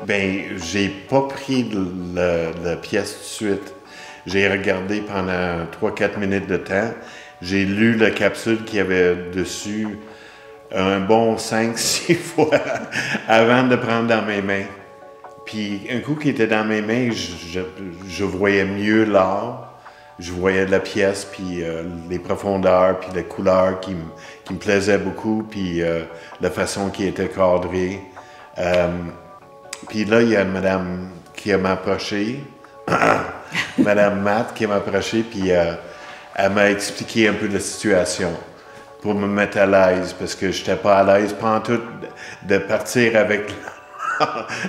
Ben, j'ai pas pris la pièce tout de suite. J'ai regardé pendant 3-4 minutes de temps. J'ai lu la capsule qu'il y avait dessus un bon 5-6 fois avant de prendre dans mes mains. Puis un coup qu'il était dans mes mains, je voyais mieux l'art. Je voyais la pièce, puis les profondeurs, puis les couleurs qui me plaisaient beaucoup, puis la façon qui était cadrée. Puis là, il y a une madame qui m'a approché, madame Matt qui m'a approché, puis elle m'a expliqué un peu la situation pour me mettre à l'aise, parce que je n'étais pas à l'aise, pas en tout, de partir avec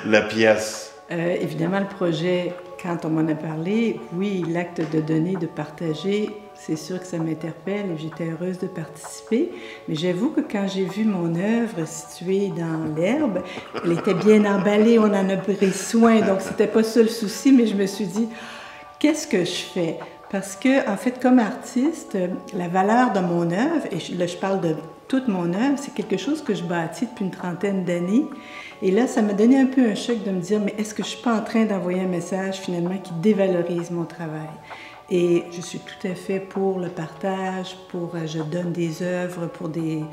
la pièce. Évidemment, le projet, quand on m'en a parlé, oui, l'acte de donner, de partager, c'est sûr que ça m'interpelle et j'étais heureuse de participer. Mais j'avoue que quand j'ai vu mon œuvre située dans l'herbe, elle était bien emballée, on en a pris soin, donc c'était pas ça le souci, mais je me suis dit, qu'est-ce que je fais? Parce que, en fait, comme artiste, la valeur de mon œuvre, et là je parle de toute mon œuvre, c'est quelque chose que je bâtis depuis une trentaine d'années. Et là, ça m'a donné un peu un choc de me dire, mais est-ce que je suis pas en train d'envoyer un message finalement qui dévalorise mon travail? Et je suis tout à fait pour le partage, je donne des œuvres pour des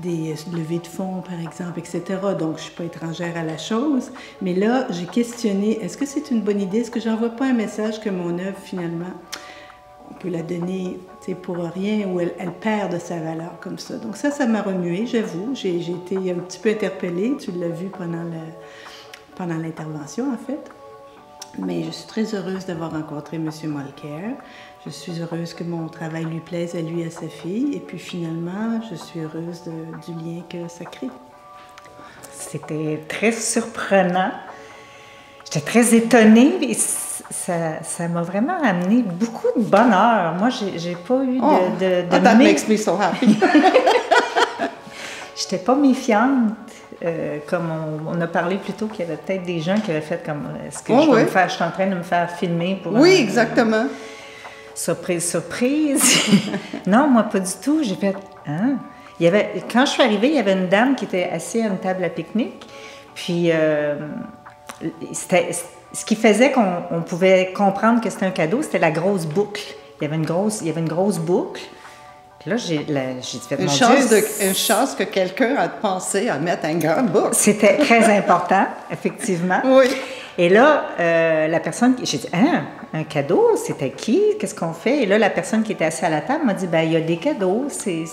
levées de fonds, par exemple, etc. Donc, je ne suis pas étrangère à la chose. Mais là, j'ai questionné, est-ce que c'est une bonne idée? Est-ce que j'envoie pas un message que mon œuvre, finalement, on peut la donner pour rien ou elle perd de sa valeur comme ça? Donc ça m'a remué, j'avoue. J'ai été un petit peu interpellée. Tu l'as vu pendant l'intervention, en fait. Mais je suis très heureuse d'avoir rencontré M. Molker. Je suis heureuse que mon travail lui plaise à lui et à sa fille. Et puis finalement, je suis heureuse du lien que ça crée. C'était très surprenant. J'étais très étonnée et ça m'a vraiment amené beaucoup de bonheur. Moi, j'ai pas eu that makes me so happy. J'étais pas méfiante. Comme on a parlé plus tôt qu'il y avait peut-être des gens qui avaient fait comme est-ce que je suis en train de me faire filmer pour exactement. Surprise. Non, moi pas du tout. J'ai fait quand je suis arrivée, il y avait une dame qui était assise à une table à pique-nique. Puis ce qui faisait qu'on pouvait comprendre que c'était un cadeau, c'était la grosse boucle. Il y avait une grosse boucle. Puis là, j'ai fait une chance que quelqu'un a pensé à mettre un grand boucle. C'était très important, effectivement. Oui. Et là, la personne, j'ai dit, un cadeau, c'était qui? Qu'est-ce qu'on fait? Et là, la personne qui était assise à la table m'a dit, il y a des cadeaux, c'est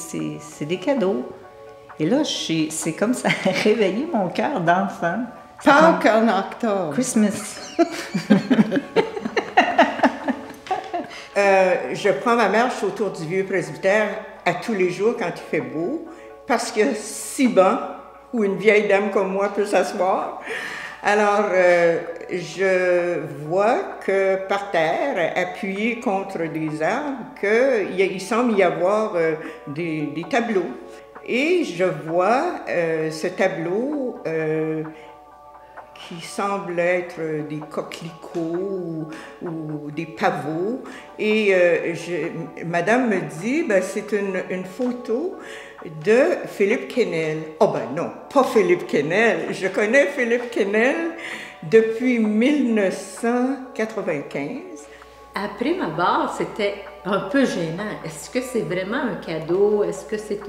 des cadeaux. Et là, c'est comme ça a réveillé mon cœur d'enfant. Pâques en octobre. Christmas. Je prends ma marche autour du vieux presbytère à tous les jours quand il fait beau, parce qu'il y a 6 bancs où une vieille dame comme moi peut s'asseoir. Alors, je vois que par terre, appuyé contre des arbres, il semble y avoir des tableaux. Et je vois ce tableau qui semble être des coquelicots ou des pavots. Et madame me dit, c'est une photo de Philippe Quesnel. Oh non, pas Philippe Quesnel. Je connais Philippe Quesnel depuis 1995. À prime abord, c'était un peu gênant. Est-ce que c'est vraiment un cadeau? Est-ce que c'est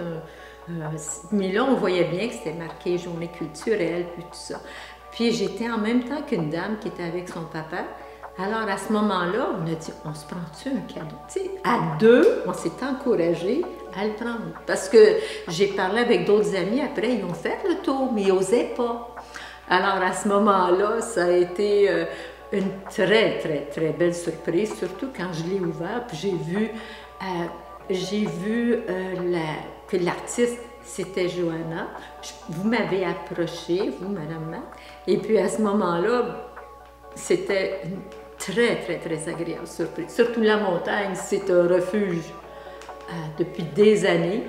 mais là, on voyait bien que c'était marqué journée culturelle, puis tout ça. Puis j'étais en même temps qu'une dame qui était avec son papa. Alors à ce moment-là, on a dit, on se prend-tu un cadeau? Tu sais, à deux, on s'est encouragés à le prendre. Parce que j'ai parlé avec d'autres amis après, ils ont fait le tour, mais ils n'osaient pas. Alors à ce moment-là, ça a été une très, très, très belle surprise, surtout quand je l'ai ouvert, puis j'ai vu que l'artiste, c'était Johanna. Vous m'avez approché, vous, Madame Matt. Et puis à ce moment-là, c'était une très, très, très agréable surprise. Surtout la montagne, c'est un refuge depuis des années.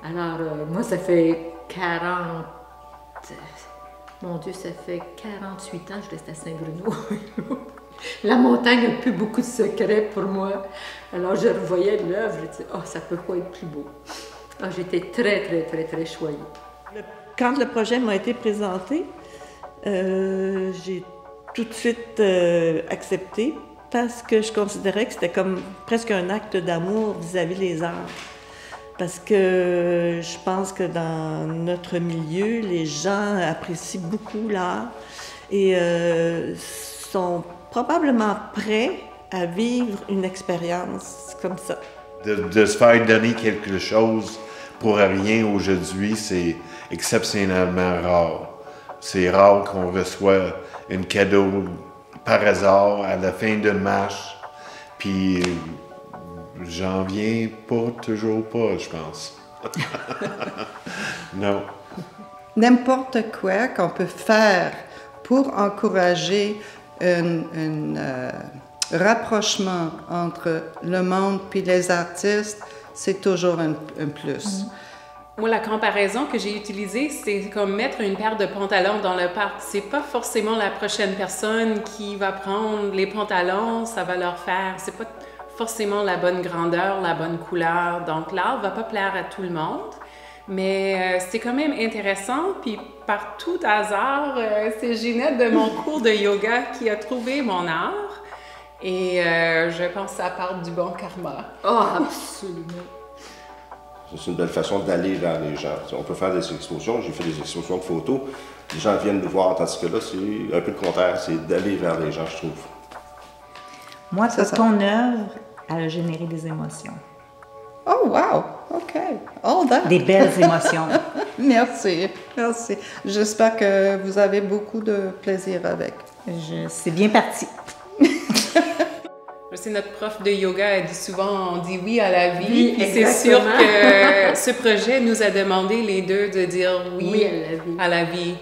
Alors, moi, ça fait 40... Mon Dieu, ça fait 48 ans que je reste à Saint-Bruno. La montagne n'a plus beaucoup de secrets pour moi. Alors, je revoyais l'œuvre, je disais, ça peut pas être plus beau. J'étais très, très, très, très choyée. Quand le projet m'a été présenté, J'ai tout de suite accepté parce que je considérais que c'était comme presque un acte d'amour vis-à-vis des arts. Parce que je pense que dans notre milieu, les gens apprécient beaucoup l'art et sont probablement prêts à vivre une expérience comme ça. De se faire donner quelque chose pour rien aujourd'hui, c'est exceptionnellement rare. C'est rare qu'on reçoit un cadeau par hasard à la fin d'une marche, puis j'en viens toujours pas, je pense. Non. N'importe quoi qu'on peut faire pour encourager un rapprochement entre le monde puis les artistes, c'est toujours un plus. Moi, la comparaison que j'ai utilisée, c'est comme mettre une paire de pantalons dans le parc. C'est pas forcément la prochaine personne qui va prendre les pantalons, ça va leur faire. C'est pas forcément la bonne grandeur, la bonne couleur. Donc, l'art va pas plaire à tout le monde. Mais c'est quand même intéressant. Puis, par tout hasard, c'est Ginette de mon cours de yoga qui a trouvé mon art. Et je pense que ça part du bon karma. Oh, absolument. C'est une belle façon d'aller vers les gens. On peut faire des expositions, j'ai fait des expositions de photos, les gens viennent nous voir, tandis que là, c'est un peu le contraire, c'est d'aller vers les gens, je trouve. Moi, ton œuvre, elle a généré des émotions. Oh, wow! OK. All that. Des belles émotions. Merci. Merci. J'espère que vous avez beaucoup de plaisir avec. C'est bien parti. C'est notre prof de yoga, elle dit souvent, on dit oui à la vie. Oui, puis c'est sûr que ce projet nous a demandé les deux de dire oui à la vie.